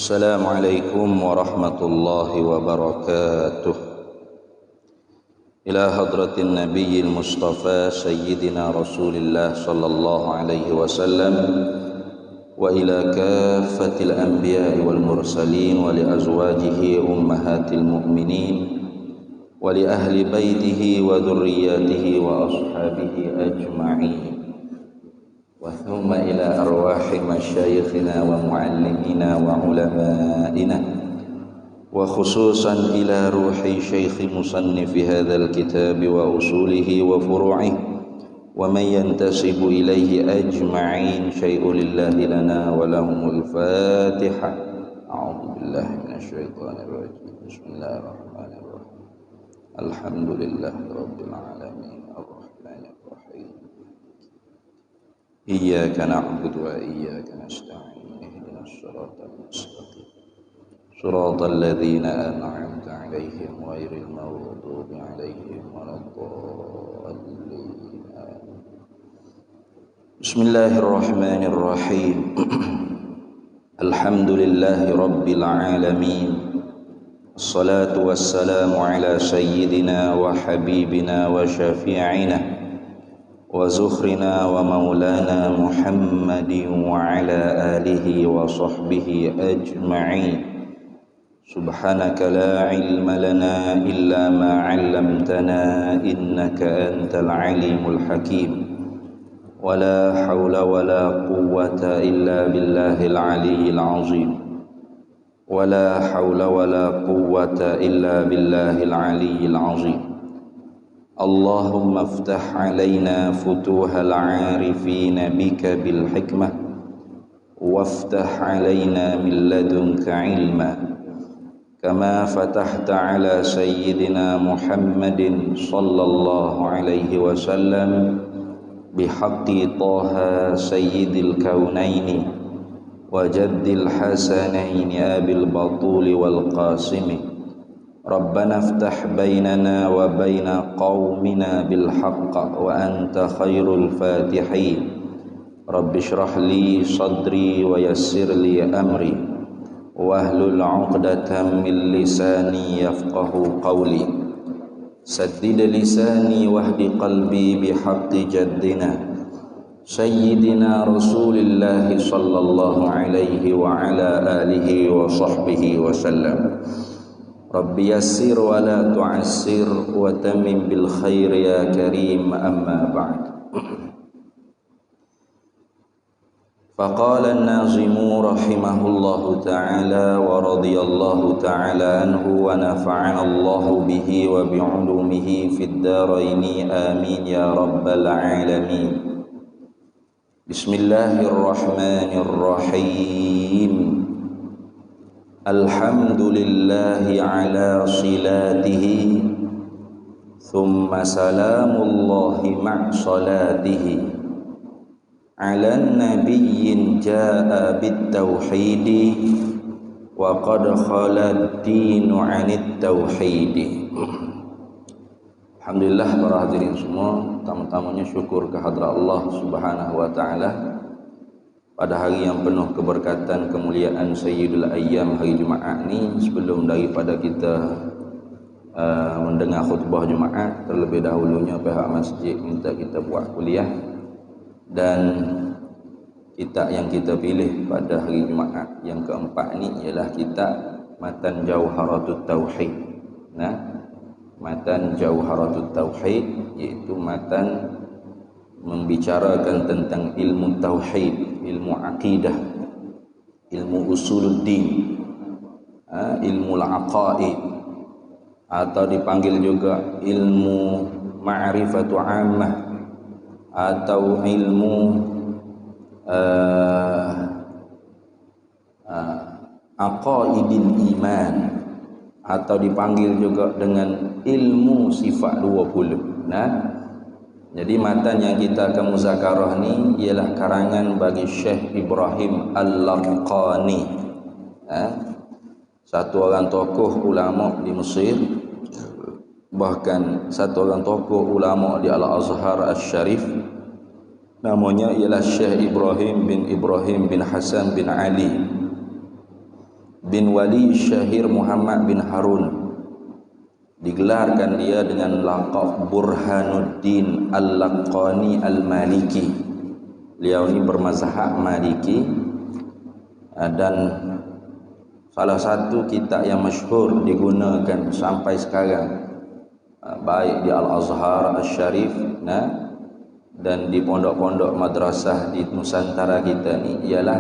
Assalamualaikum warahmatullahi wabarakatuh. Ila hadratin nabiyil mustafa sayyidina rasulillah sallallahu alaihi wasallam wa ila kaffatil anbiya'i wal mursalin wa li azwajihi ummahatil mu'minin wa li ahli baitihi wa dhurriyyatihi wa ashabihi ajma'in. وثم إلى أرواح مشايخنا ومعلمينا وعلمائنا وخصوصا إلى روح شيخ مصنف هذا الكتاب وأصوله وفروعه ومن ينتسب إليه أجمعين شيء لله لنا ولهم الفاتحة. أعوذ بالله من الشيطان الرجيم. بسم الله الرحمن الرحيم. الحمد لله رب العالمين الرحمن الرحيم. إياك نعبد وإياك نستعين اهدنا الصراط المستقيم صراط الذين أنعمت عليهم غير المغضوب عليهم ولا الضالين. بسم الله الرحمن الرحيم. الحمد لله رب العالمين. الصلاة والسلام على سيدنا وحبيبنا وشفيعنا وزخرنا ومولانا محمد وعلى آله وصحبه أجمعين. سبحانك لا علم لنا إلا ما علمتنا إنك أنت العليم الحكيم ولا حول ولا قوة إلا بالله العلي العظيم ولا حول ولا قوة إلا بالله العلي العظيم. اللهم افتح علينا فتوح العارفين بك بالحكمة وافتح علينا من لدنك علما كما فتحت على سيدنا محمد صلى الله عليه وسلم بحق طه سيد الكونين وجد الحسنين أبي البطول والقاسم. ربنا افتح بيننا وبين قومنا بالحق وأنت خير الفاتحين. رب اشرح لي صدري ويسر لي أمري واحلل عقدة من لساني يفقه قولي. سدد لساني واهد قلبي بحق جدنا سيدنا رسول الله صلى الله عليه وعلى آله وصحبه وسلم. Rabbi yassir wa la tu'assir wa tamim bil khair ya karim, amma ba'd. Faqala an-nazimu rahimahullahu ta'ala wa radiyallahu ta'ala anhu wa nafa'ana Allahu bihi wa bi'ulumihi fid daraini amin ya rabbal alamin. Bismillahirrahmanirrahim. Alhamdulillahi ala silatihi thumma salamullahi ma'salatihi ala nabiyyin ja'a bittauhidi wa qad khalad dinu anit tauhidi. Alhamdulillah para hadirin semua, tamu-tamunya syukur kehadrat Allah subhanahu wa ta'ala pada hari yang penuh keberkatan, kemuliaan Sayyidul Ayyam, hari Jumaat ni. Sebelum daripada kita mendengar khutbah Jumaat, terlebih dahulunya pihak masjid minta kita buat kuliah, dan kitab yang kita pilih pada hari Jumaat yang keempat ni ialah kitab Matan Jauharatut Tauhid. Matan Jauharatut Tauhid iaitu matan membicarakan tentang ilmu tauhid, ilmu akidah, ilmu usuluddin, ilmu al-aqaid, atau dipanggil juga ilmu ma'rifatu ammah, atau ilmu aqaidil iman, atau dipanggil juga dengan ilmu sifat 20. Jadi matan yang kita akan muzakarah ni ialah karangan bagi Syekh Ibrahim Al-Laqani, satu orang tokoh ulama di Mesir, bahkan satu orang tokoh ulama di Al-Azhar Asy-Syarif. Namanya ialah Syekh Ibrahim bin Hasan bin Ali bin Wali Syahir Muhammad bin Harun. Digelarkan dia dengan laqab Burhanuddin Al-Laqani Al-Maliki. Beliau ini bermazhab Maliki, dan salah satu kitab yang masyhur digunakan sampai sekarang, baik di Al-Azhar Al-Syarif dan di pondok-pondok madrasah di Nusantara kita ni, ialah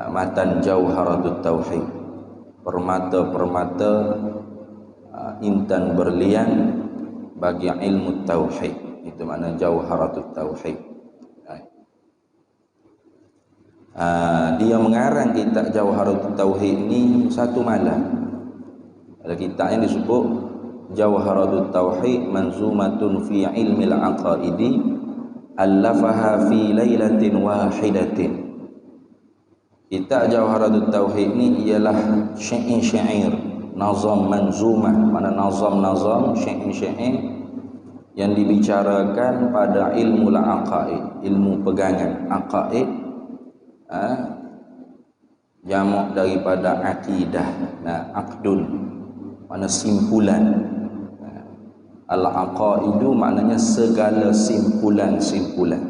matan Jauharatut Tauhid, permata-permata intan berlian bagi ilmu tauhid. Itu makna Jauharatut Tauhid. Dia mengarang kitab Jauharatut Tauhid ni satu malam. Ada kitab yang disebut Jauharatut Tauhid Manzumatun fi ilmil aqaidi allafaha fi lailatin wahidatin. Kitab Jauharatut Tauhid ni ialah syair-syair, nazam manzumah, mana nazam-nazam, syair-syair yang dibicarakan pada ilmu aqaid, ilmu pegangan aqaid, jamak daripada akidah. Aqdun makna simpulan. Al-aqaidu maknanya segala simpulan-simpulan.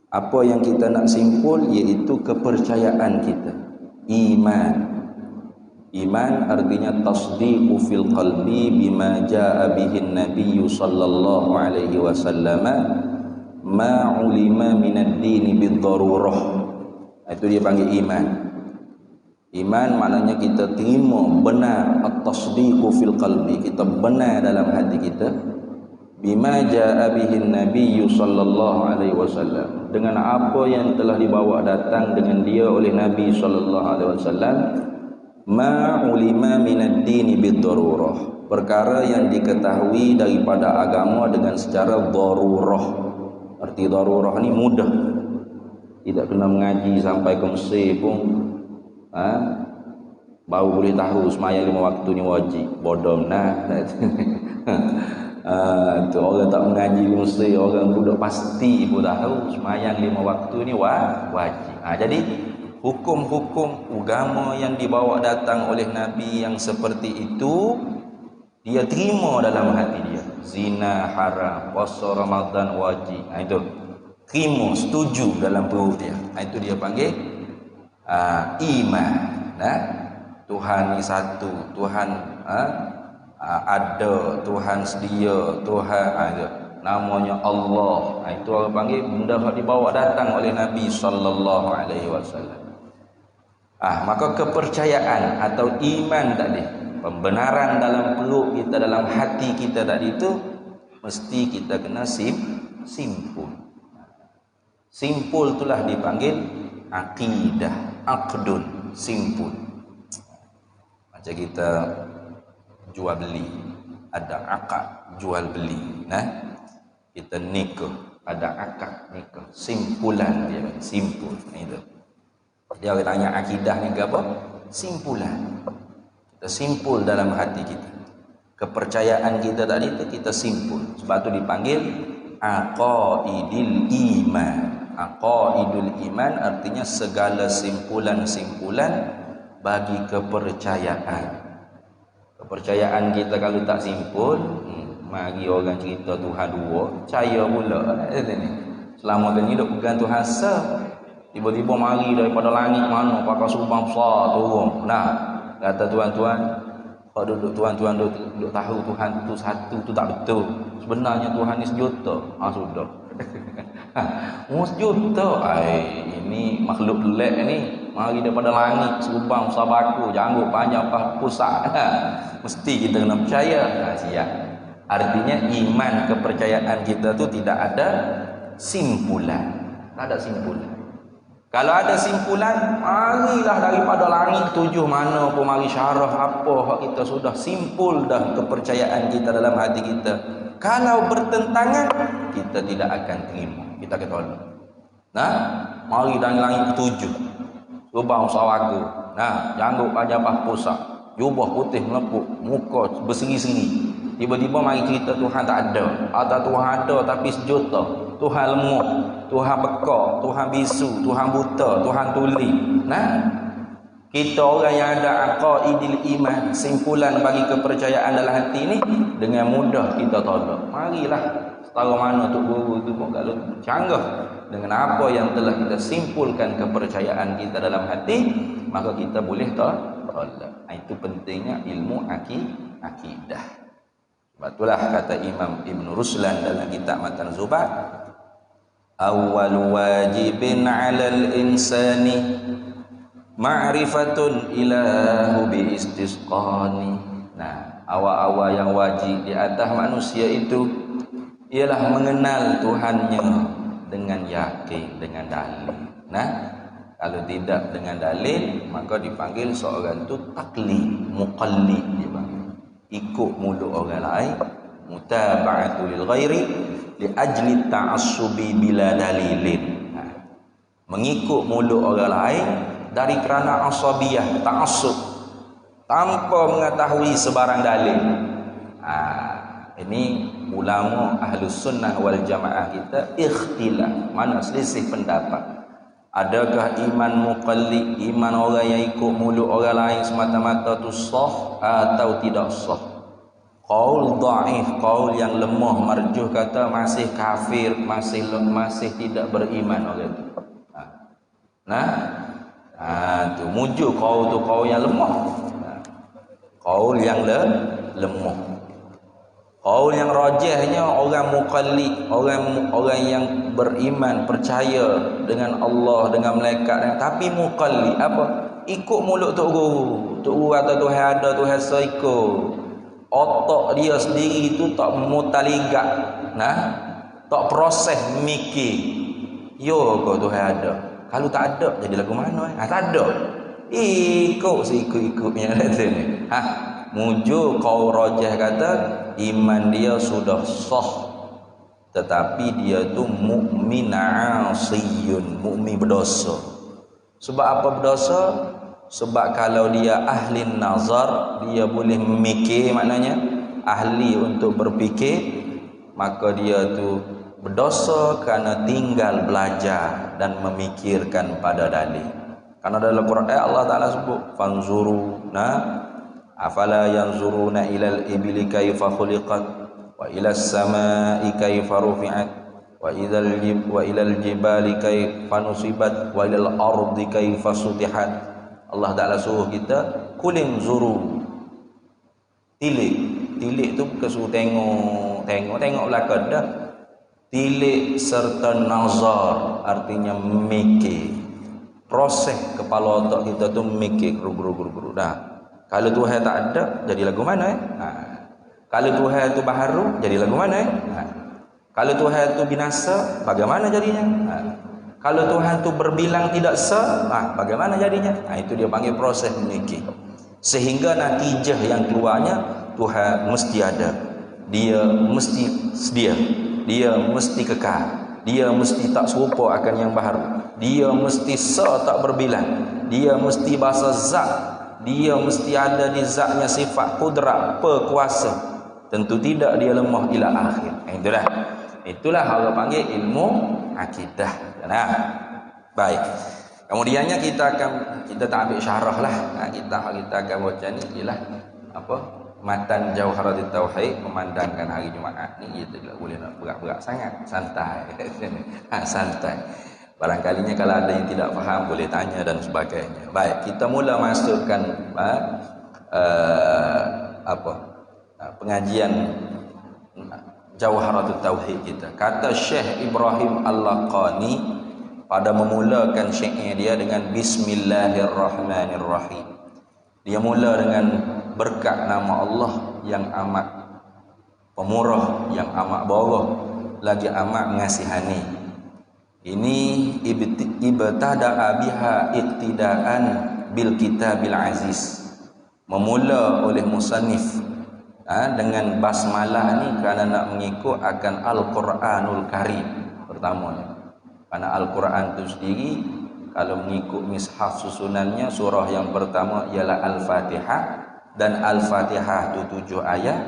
Apa yang kita nak simpul iaitu kepercayaan kita, iman. Iman artinya tasdiqu fil qalbi bima jaa bihin nabiyyu sallallahu alaihi wasallam ma ulima minad dini bid-darurah. Itu dia panggil iman. Iman maknanya kita terima benar, at-tasdiqu fil qalbi, kita benar dalam hati kita, bima jaa bihin nabiyyu sallallahu alaihi wasallam, dengan apa yang telah dibawa datang dengan dia oleh Nabi sallallahu alaihi wasallam, ma ulima minad dini bid-darurah, perkara yang diketahui daripada agama dengan secara darurah. Arti darurah ni mudah, tidak kena mengaji sampai ke Mesir pun baru boleh tahu semayang 5 waktu ni wajib. Bodoh tu orang tak mengaji di Mesir, orang budak pasti pun tahu semayang 5 waktu ni wajib. Jadi hukum-hukum agama yang dibawa datang oleh Nabi yang seperti itu dia terima dalam hati dia. Zina haram, puasa Ramadan wajib, itu terima, setuju dalam perut dia. Itu dia panggil iman. Tuhan ni satu, Tuhan ada, Tuhan sedia, Tuhan namanya Allah. Itu orang panggil benda yang dibawa datang oleh Nabi sallallahu alaihi wasallam. Maka kepercayaan atau iman tadi, pembenaran dalam perut kita, dalam hati kita tadi itu mesti kita kena simpul. Simpul itulah dipanggil akidah, aqdun, simpul. Macam kita jual beli, ada akad jual beli. Kita nikah, ada akad nikah, simpulan dia, simpul. Itu dia orang tanya akidah ni ke apa? Simpulan. Kita simpul dalam hati kita, kepercayaan kita tadi itu kita simpul. Sebab tu dipanggil aqaidil iman. Aqaidul iman artinya segala simpulan-simpulan bagi kepercayaan. Kepercayaan kita kalau tak simpul, mari orang cerita Tuhan dua, percaya pula. Selama kan hidup bukan Tuhan tiba-tiba mari daripada langit mana pakai subang besar turun. Kata tuan-tuan, kalau duduk tuan-tuan duduk tahu Tuhan tu satu tu tak betul. Sebenarnya Tuhan ni sejuta. Sudah. Sejuta. Ini makhluk pelik ni. Mari daripada langit serubang besar baku, janggut panjang pusat. Mesti kita kena percaya. Siap. Artinya iman, kepercayaan kita tu tidak ada simpulan. Tak ada simpulan. Kalau ada simpulan, marilah daripada langit tujuh mana pun, mari syarah apa hak kita sudah simpul dah kepercayaan kita dalam hati kita. Kalau bertentangan, kita tidak akan terima, kita akan tolak. Mari dari langit ketujuh, lubang sawaga, janggut panjang pusat, jubah putih melepuk, muka berseri-seri. Tiba-tiba mari cerita Tuhan tak ada, atau Tuhan ada tapi sejuta. Tuhan lemuk, Tuhan pekak, Tuhan bisu, Tuhan buta, Tuhan tuli. Kita orang yang ada aqaidil iman, simpulan bagi kepercayaan dalam hati ni, dengan mudah kita tolak. Marilah setara mana Tok Guru tu pun kalau canggah dengan apa yang telah kita simpulkan kepercayaan kita dalam hati, maka kita boleh tolak. Itu pentingnya ilmu akidah. Sebab itulah kata Imam Ibn Ruslan dalam kitab Matan Zubat, awwal wajibin 'alal insani ma'rifatun ilahu bi istisqani. Nah, awal-awal yang wajib di atas manusia itu ialah mengenal Tuhannya dengan yakin, dengan dalil. Nah, kalau tidak dengan dalil, maka dipanggil seorang itu taklid, muqallid dia panggil. Ikut mulut orang lain, mutaba'atu lil ghairi li ajli ta'assubi bila dalilin. Nah, mengikut mulut orang lain dari kerana asabiyah, ta'assub, tanpa mengetahui sebarang dalil. Ini ulama Ahlus Sunnah wal Jamaah kita ikhtilaf, mana selisih pendapat. Adakah iman muqallid, iman orang yang ikut mulut orang lain semata-mata tu sah atau tidak sah? Qaul dhaif, qaul yang lemah, marjuh kata masih kafir, masih tidak beriman orang itu. Tu muju qaul yang lemah. Qaul yang lemah. Qaul yang rajihnya orang muqallid, orang yang beriman, percaya dengan Allah, dengan malaikat, tapi muqallid apa? Ikut mulut Tok Guru. Tok Guru kata Tuhan ada, Tuhan ikut. Otak dia sendiri itu tak mutaligat, tak proses mikir. Yo kau Tuhan ada. Kalau tak ada, jadi lagu mana? Tak ada. Ikut seikut-ikutnya kata ni. Muju kau rajih kata iman dia sudah sah, tetapi dia tu mukmin asiyun, mukmin berdosa. Sebab apa berdosa? Sebab kalau dia ahli nazar, dia boleh memikir, maknanya ahli untuk berfikir, maka dia tu berdosa kerana tinggal belajar dan memikirkan pada dalil. Karena dalam Quran Allah Ta'ala sebut fanzuru afala yanzuruna ilal ibli kaifa khuliqat wa ilas samai kaifa rufi'at wa ilal jibali kaifa nusibat wa ilal ardi kaifa sutihat. Allah Ta'ala suruh kita kulin zuru, tilik tu bukan suruh tengok belakang dah. Tilik serta nazar artinya mikir. Proses kepala otak kita tu mikir guru dah. Kalau Tuhan tak ada, jadi lagu mana? Kalau Tuhan tu baharu, jadi lagu mana? Kalau Tuhan tu binasa, bagaimana jadinya? Kalau Tuhan tu berbilang tidak bagaimana jadinya? Itu dia panggil proses memikir. Sehingga natijah yang keluarnya Tuhan mesti ada. Dia mesti sedia. Dia mesti kekal. Dia mesti tak serupa akan yang baharu. Dia mesti tak berbilang. Dia mesti bahasa zat. Dia mesti ada di zatnya sifat kudrat, perkuasa. Tentu tidak dia lemah ila akhir. Itulah orang panggil ilmu akidah. Baik. Kemudiannya kita tak ambil syarah lah. Kita akan baca ni ialah matan Jauharatul Tauhid, memandangkan hari Jumaat ni kita tidak boleh nak berat-berat sangat, santai. Santai. Barangkalinya kalau ada yang tidak faham boleh tanya dan sebagainya. Baik, kita mula masukkan pengajian Jauharatul Tauhid kita. Kata Syekh Ibrahim Al-Laqani pada memulakan syair dia dengan Bismillahirrahmanirrahim. Dia mula dengan berkat nama Allah yang amat pemurah, yang amat borah, lagi amat mengasihani. Ini ibtada'a biha iqtidaan bil kitabil aziz. Memula oleh musannif dengan basmalah ni kerana nak mengikut akan Al-Quranul Karim pertamanya. Kerana Al-Quran itu sendiri kalau mengikut mishaf susunannya, surah yang pertama ialah Al-Fatihah, dan Al-Fatihah itu 7 ayat,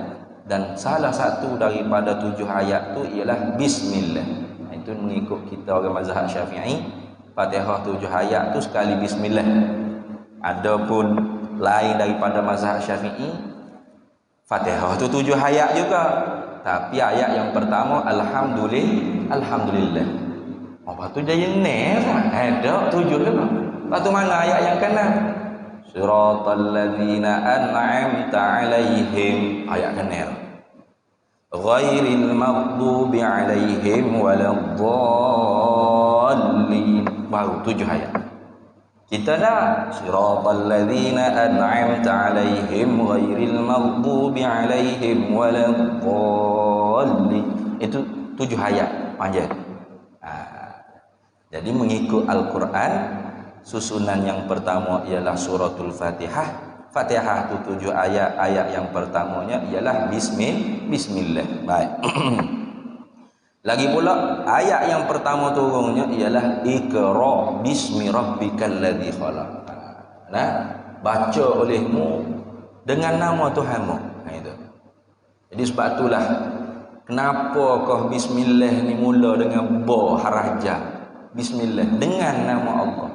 dan salah satu daripada 7 ayat itu ialah Bismillah. Itu mengikut kita orang mazhab Syafi'i, Fatihah 7 ayat tu sekali Bismillah. Adapun lain daripada mazhab Syafi'i, Fatihah itu 7 ayat juga. Tapi ayat yang pertama alhamdulillah. Apa tu dia nes? Ada 7 kan? Lepas tu mana ayat yang kena? Siratal ladzina an'amta 'alaihim, ayat kena. Ghairil maghdubi 'alaihim waladdallin. Baru 7 ayat. Kita dah siratal ladzina an'amta 'alaihim ghairil maghdubi 'alaihim waladdallin. Itu 7 ayat panjang. Jadi mengikut Al-Qur'an, susunan yang pertama ialah suratul Fatihah. Fatihah itu 7 ayat. Ayat yang pertamanya ialah bismillah. Baik. Lagi pula ayat yang pertama turunnya ialah Iqra bismi rabbikal ladzi khalaq. Nah, baca olehmu dengan nama Tuhanmu. Nah itu. Jadi sebab itulah kenapakah bismillah ni mula dengan ba haraja. Bismillah dengan nama Allah.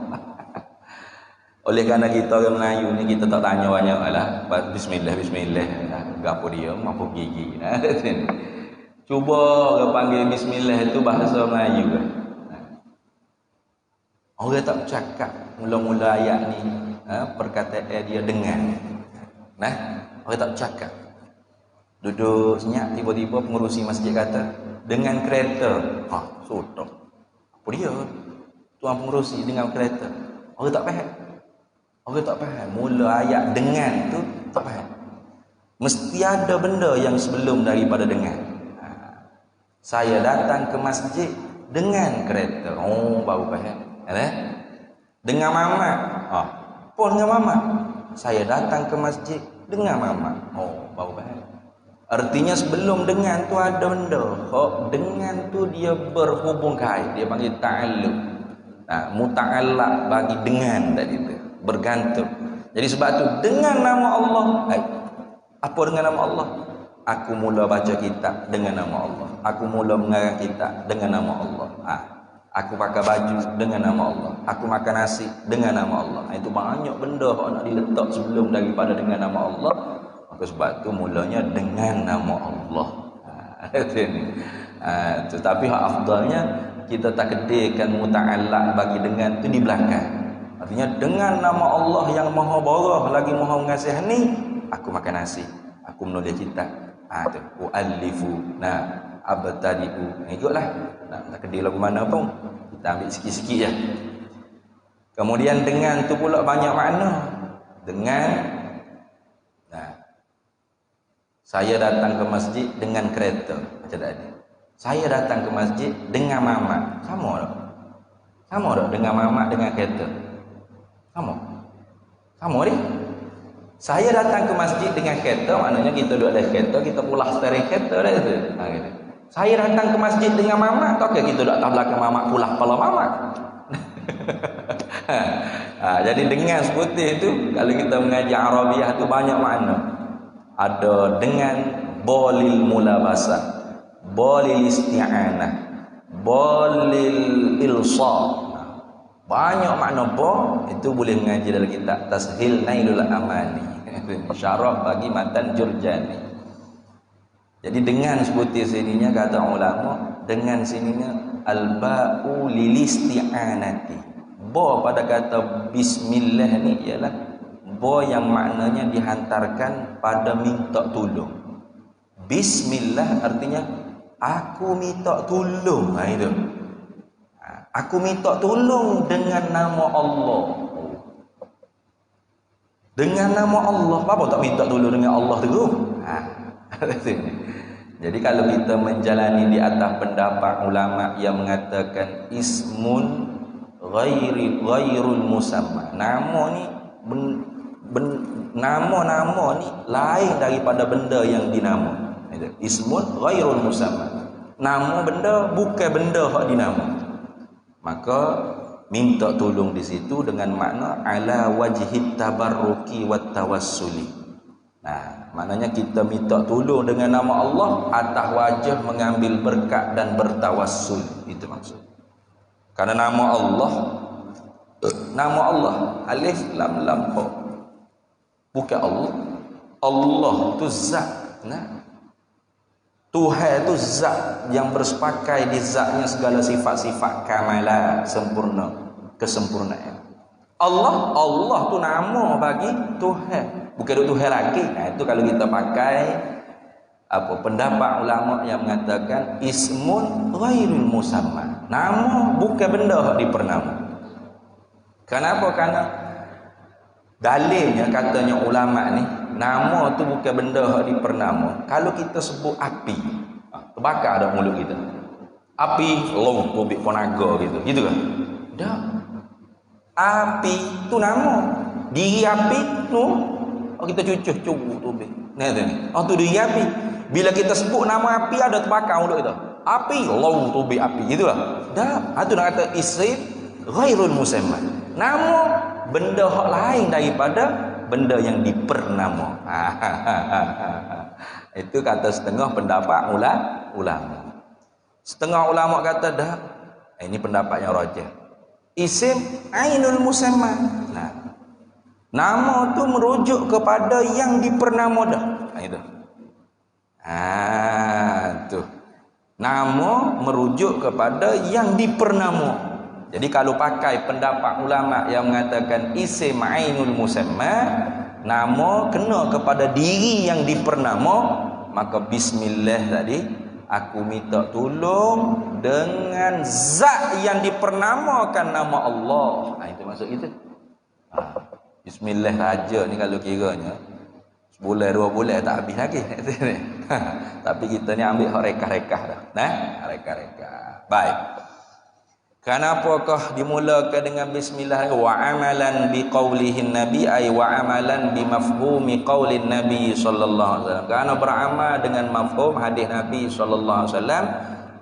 Oleh kerana kita orang Melayu ni kita tak tanya banyak lah. Bismillah. Gapo dia, mampu gigi. Cuba orang panggil bismillah itu bahasa Melayu kan. Orang tak cakap mula-mula ayat ni perkataan dia dengan. Nah, orang tak cakap. Duduk senyap tiba-tiba pengurusi masjid kata dengan kereta. Sudah. Apa dia? Tuan pengurusi dengan kereta. Orang tak faham. Orang tak faham. Mula ayat dengan tu tak faham. Mesti ada benda yang sebelum daripada dengan. Saya datang ke masjid dengan kereta. Baru faham. Dengan mamak. Apa dengan mamak? Saya datang ke masjid dengan mamak. Baru faham. Artinya sebelum dengan tu ada benda. Dengan tu dia berhubung kait. Dia panggil ta'alluq. Muta'allaq bagi dengan tadi tu. Bergantung. Jadi sebab tu dengan nama Allah. Apa dengan nama Allah? Aku mula baca kitab dengan nama Allah. Aku mula mengarang kitab dengan nama Allah. Aku pakai baju dengan nama Allah. Aku makan nasi dengan nama Allah. Itu banyak benda yang nak diletak sebelum daripada dengan nama Allah. Maka sebab tu mulanya dengan nama Allah. Tetapi hak afdalnya kita tak kedekan muta'allaq bagi dengan tu di belakang. Artinya dengan nama Allah yang maha barah lagi maha mengasihani, aku makan nasi, aku menulis kitab. Tu uallifu. Abtadi'u. Ikutlah. Tak kedai lagu mana pun. Kita ambil sikit-sikit je. Kemudian dengan tu pula banyak makna. Dengan saya datang ke masjid dengan kereta. Macam tadi. Saya datang ke masjid dengan mamak. Sama tak? Sama tak dengan mamak dengan kereta? Sama dia. Saya datang ke masjid dengan kereta, maknanya kita duduk dalam kereta, kita pulang steering kereta dah tu. Gitu. Saya datang ke masjid dengan mamak, tak kita duduk atas belakang mamak, pulang kepala mamak. Jadi dengan seperti itu, kalau kita mengaji Arabiah tu banyak makna. Ada dengan bolil mulabasah, bolil isti'anah, bolil ilsa. Banyak makna itu boleh mengaji dalam kitab Tashil Nailul Amani. Syarah bagi matan Jurjani. Jadi dengan seperti sininya kata ulama, dengan sininya al-ba'u lil isti'anati. Pada kata bismillah ni ialah yang maknanya dihantarkan pada minta tolong. Bismillah artinya aku minta tolong. Itu. Aku minta tolong dengan nama Allah. Dengan nama Allah. Apa tak minta tolong dengan Allah tu? Jadi kalau kita menjalani di atas pendapat ulama yang mengatakan ismun ghairul musamma. Nama ni nama-nama ni lain daripada benda yang dinama. Ismun ghairul musamma. Nama benda bukan benda hak dinama. Maka minta tolong di situ dengan makna ala wajhit tabarruki wat tawassuli. Maknanya kita minta tolong dengan nama Allah atas wajah mengambil berkat dan bertawassul. Itu maksud. Karena nama Allah Nama Allah alif lam lam ha. Bukan Allah. Allah tu zat. Nah. Tuhan tu zat yang bersepakai di zatnya segala sifat-sifat kamalan, sempurna, kesempurnaan. Allah tu nama bagi Tuhan. Bukan Tuhan lagi. Nah, itu kalau kita pakai pendapat ulama yang mengatakan ismun ghairul musamma. Nama bukan benda dipernama. Kenapa? Karena dalilnya katanya ulama ni, nama tu bukan benda dipernama. Kalau kita sebut api, terbakar dah mulut kita. Api, long tubik ponaga gitu. Gitu kan? Dah. Api tu nama. Diri api tu kita cucuh tubik. Nah tu ni. Tu diri api. Bila kita sebut nama api ada terbakar mulut kita. Api, long tubik api. Gitu lah. Dah. Itu nak kata isim ghairul musamma. Nama benda hak lain daripada benda yang dipernama. Itu kata setengah pendapat ulama. Setengah ulama kata dah. Ini pendapat yang rajih. Isim ainul musamma. Nah, nama tu merujuk kepada yang dipernama dah. Itu. Tu. Nama merujuk kepada yang dipernama. Jadi kalau pakai pendapat ulama yang mengatakan isim ainul musamma, nama kena kepada diri yang dipernama, maka bismillah tadi aku minta tolong dengan zat yang dipernamakan nama Allah. Itu maksud kita. Bismillah saja ni kalau kiranya sebulan 2 bulan tak habis lagi. Tapi kita ni ambil hak rekah-rekah dah. Nah, rekah-rekah. Baik. Kenapakah dimulakan dengan bismillah wa amalan bi qaulihin nabi ay wa amalan bi mafhumi qaulin nabi sallallahu alaihi wasallam. Karena beramal dengan mafhum hadis nabi sallallahu alaihi wasallam,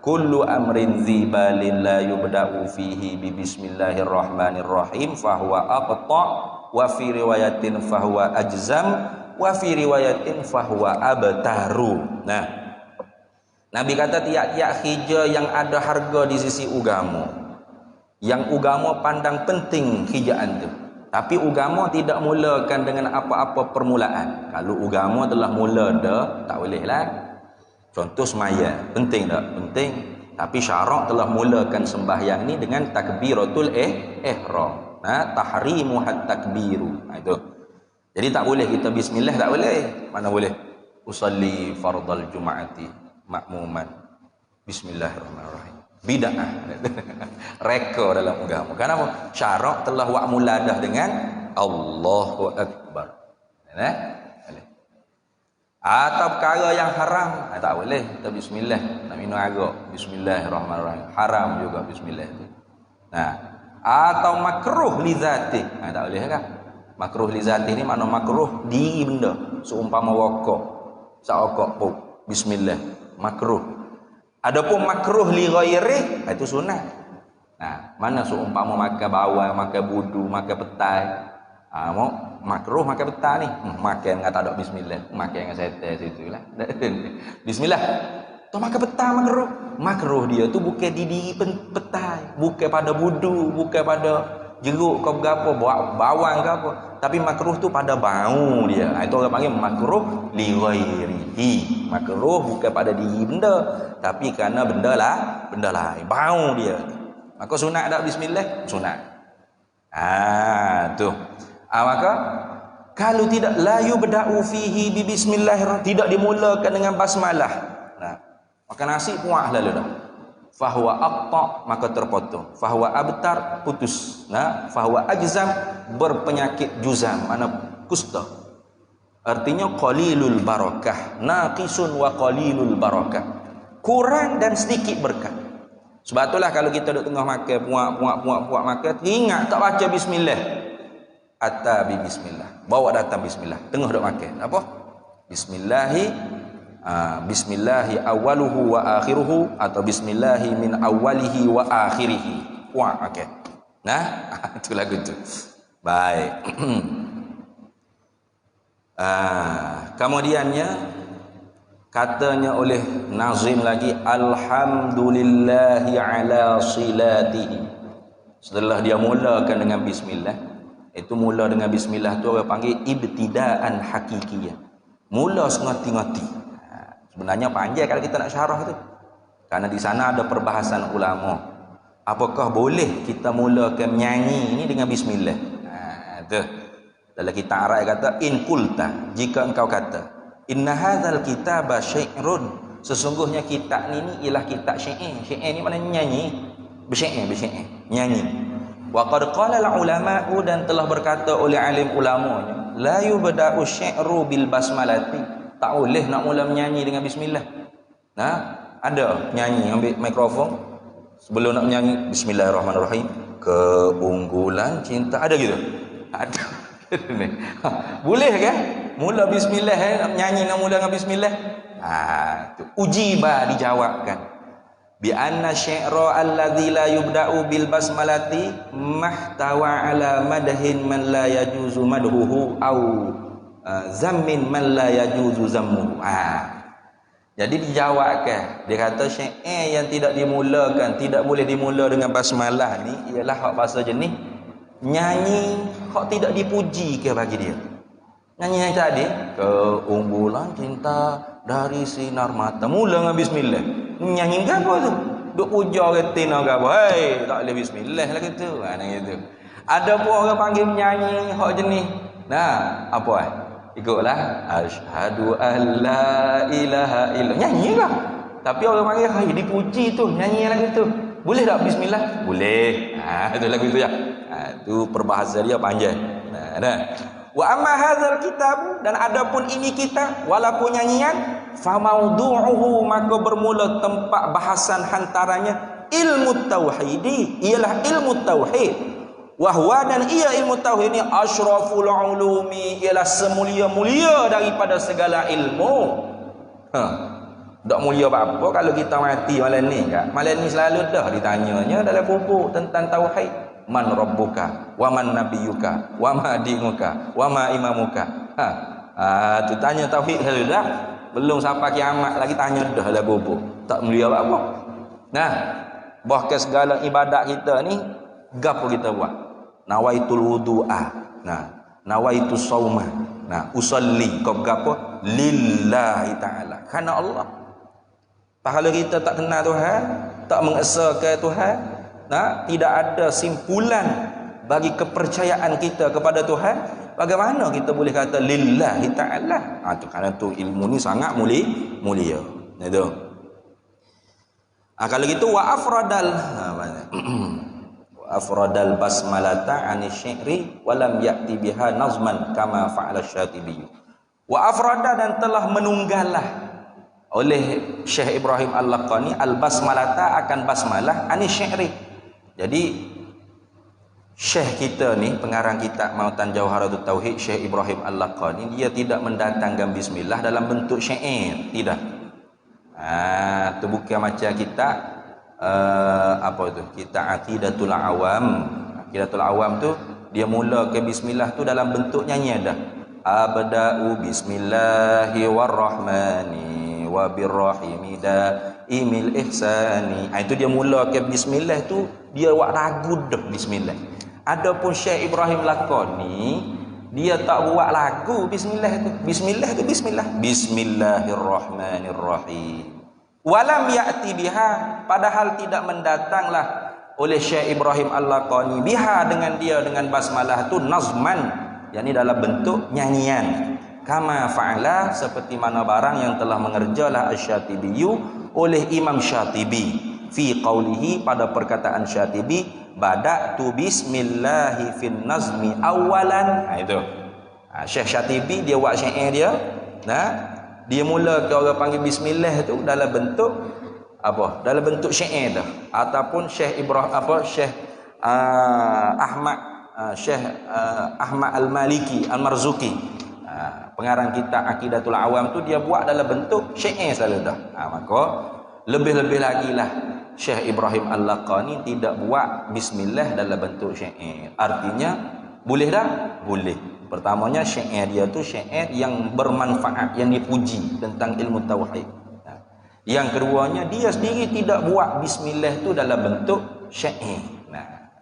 kullu amrin zibalin la yubda'u fihi bi bismillahirrahmanirrahim fahuwa aqta wa fi riwayatin fahuwa ajzam wa fi riwayatin fahuwa abtaru. Nah, Nabi kata tiap-tiap hija yang ada harga di sisi agama, yang agama pandang penting hijaan tu, tapi agama tidak mulakan dengan apa-apa permulaan. Kalau agama telah mula dah, tak boleh lah. Contoh semaya, penting tak? Penting. Tapi syarak telah mulakan sembahyang ni dengan takbiratul ihram. Tahrimu hat takbiru. Itu. Jadi tak boleh kita bismillah, tak boleh. Mana boleh? Usalli fardal jum'ati makmuman. Bismillahirrahmanirrahim. Bid'ah. Reka dalam agama. Kenapa? Syarak telah wa muladah dengan Allahu Akbar. Atau perkara yang haram, tak boleh kita bismillah nak minum arak, bismillahirrahmanirrahim. Haram juga bismillah itu. Nah, atau makruh li zati, tak boleh kan? Makruh li zati ni makna makruh diri benda. Seumpama wakok, saokok pun bismillah, makruh. Adapun makruh li ghairi itu sunat. Nah, mana seumpama makan bawang, makan budu, makan petai. Mau makruh makan petai ni. Makan dengan tak ada bismillah, makan dengan setai situlah. Bismillah. Tu makan petai makruh. Makruh dia tu bukan di diri petai, bukan pada budu, bukan pada jeruk ke berapa, bawang ke apa. Tapi makruh tu pada bau dia. Itu orang panggil makruh li ghairihi. Makruh bukan pada diri benda, tapi kerana benda lain, bau dia. Maka sunat tak bismillah? Sunat. Tu. Maka kalau tidak la yubda'u fihi bi bismillah, tidak dimulakan dengan basmalah. Nah, maka nasi puak lalu dah. Fahuwa aqta, maka terpotong. Fahuwa abtar, putus. Nah, fahuwa ajzam, berpenyakit juzam, mana kusta. Artinya qalilul barakah, naqisun wa qalilul barakah. Kurang dan sedikit berkah. Sebab itulah kalau kita duduk tengah makan, puak makan, ingat tak baca bismillah. Atabi bismillah. Bawa datang bismillah. Tengah duduk makan. Apa? Bismillahi awaluhu wa akhiruhu, atau bismillahi min awalihi wa akhirihi. Wah, okey. Nah, itu lagu tu. Baik. Kemudiannya katanya oleh nazim lagi, alhamdulillahi ala silatihi. Setelah dia mulakan dengan bismillah, itu mula dengan bismillah tu orang panggil ibtidaan hakikiyah. Mula sengati-ngati. Sebenarnya panjang kalau kita nak syarah tu. Karena di sana ada perbahasan ulama. Apakah boleh kita mulakan menyanyi ini dengan bismillah? Tu. Dalam kitab Arab kata in qulta, jika engkau kata inna hadzal kitaba syi'run, sesungguhnya kitab ni ialah kitab syair. Syair ni maknanya nyanyi, bersyair, nyanyi. Wa qad qala al ulama'u, dan telah berkata oleh alim ulamanya, la yubda'u syi'ru bil basmalati, tak boleh nak mula menyanyi dengan bismillah. Nah, ada nyanyi ambil mikrofon sebelum nak menyanyi bismillahirrahmanirrahim, keunggulan cinta, ada gitu? Ada. Boleh kan? Mula bismillah nak menyanyi nak mula dengan bismillah. Tu ujiba, dijawabkan. Bi anna syi'ra alladzi la yubda'u bil basmalati mahtawa ala madhin man la yajuzu madhuhu au zammin man la yajuzu zammuhu. Jadi dijawabkan. Dia kata syair yang tidak dimulakan, tidak boleh dimula dengan basmalah ni ialah hak bahasa jenis nyanyi hak tidak dipuji ke bagi dia. Nyanyi yang tadi, keunggulan cinta dari sinar mata, mula dengan bismillah. Nyanyi ke apa tu? Duk puja retina ke apa? Hei, tak boleh bismillah lah gitu. Gitu. Ada pun orang panggil menyanyi hak jenis. Nah, apa ikutlah asyhadu alla ilaha illallah. Nyanyi ke? Tapi orang panggil hai dipuji tu, nyanyi lah gitu. Boleh tak bismillah? Boleh. Itu lagu itu ya. Itu perbahasan dia panjang. Wa amma hadzal kitab, dan adapun ini kita walaupun nyanyian, fa maudu'uhu, maka bermula tempat bahasan hantaranya ilmu tauhidi, ialah ilmu tauhid. Wa huwa, dan ia ilmu tauhid ini asyraful ulumi, ialah semulia-mulia daripada segala ilmu. Tak mulia apa kalau kita mati malam ni kan? Malam ni selalu dah ditanyanya dalam kubur tentang tauhid. Man rabbuka wa man nabiyuka wa ma dinuka wa ma imamuka. Tu tanya tauhid selalu dah. Belum sampai kiamat lagi tanya dah dalam kubur. Tak mulia apa. Nah, bahkan segala ibadat kita ni gapo kita buat? Nawaitul wudu'a. Nah, nawaitus sauma. Nah, usalli kau gapo? Lillahi ta'ala. Karena Allah. Pahala kita tak kenal Tuhan, tak mengesahkan Tuhan, tidak ada simpulan bagi kepercayaan kita kepada Tuhan, bagaimana kita boleh kata lillahi ta'ala? Kerana tu ilmu ni sangat mulia. Itu. Kalau gitu wa afradal basmalata ani syi'ri wa lam ya'ti biha nazman kama fa'ala Syatibi. Wa afrada, dan telah menunggalah oleh Syekh Ibrahim Al-Laqani al-basmalata akan basmalah ani syi'ri. Jadi Syekh kita ni, pengarang kitab Mautan Jauharatul Tauhid, Syekh Ibrahim Al-Laqani, dia tidak mendatangkan bismillah dalam bentuk syair, tidak. Tu bukan macam kitab apa tu? Kitab Aqidatul Awam. Aqidatul Awam tu dia mula ke bismillah tu dalam bentuk nyanyi dah. Abda'u bismillahi warrahmani wa birrahimi imil ihsani. Itu dia mula ke bismillah tu, dia buat ragu dah bismillah. Adapun Syekh Ibrahim Laqani, dia tak buat lagu bismillah tu. Bismillah tu bismillah. Bismillahirrahmanirrahim. Walam ya'ti biha, padahal tidak mendatanglah oleh Syekh Ibrahim Al-Laqani biha, dengan dia dengan basmalah tu nazman, yakni dalam bentuk nyanyian. Kama fa'ala, seperti mana barang yang telah mengerjalah Asy-Syatibi oleh Imam Syatibi fi qaulihi, pada perkataan Syatibi, bada'tu bismillahi fin nazmi awalan. Itu Syekh Syatibi dia buat syair dia, dia mula ke orang panggil bismillah tu dalam bentuk apa? Dalam bentuk syair dah. Ataupun Syekh Ibrahim Syekh Ahmad Al-Maliki Al-Marzuki, pengarang kitab Aqidatul Awam tu, dia buat dalam bentuk syair selalu dah. Maka lebih-lebih lagi lah Syekh Ibrahim Al-Laqani tidak buat bismillah dalam bentuk syair. Artinya boleh dah? Boleh. Pertamanya syair dia tu syair yang bermanfaat, yang dipuji tentang ilmu tauhid. Yang keduanya, dia sendiri tidak buat bismillah tu dalam bentuk syair.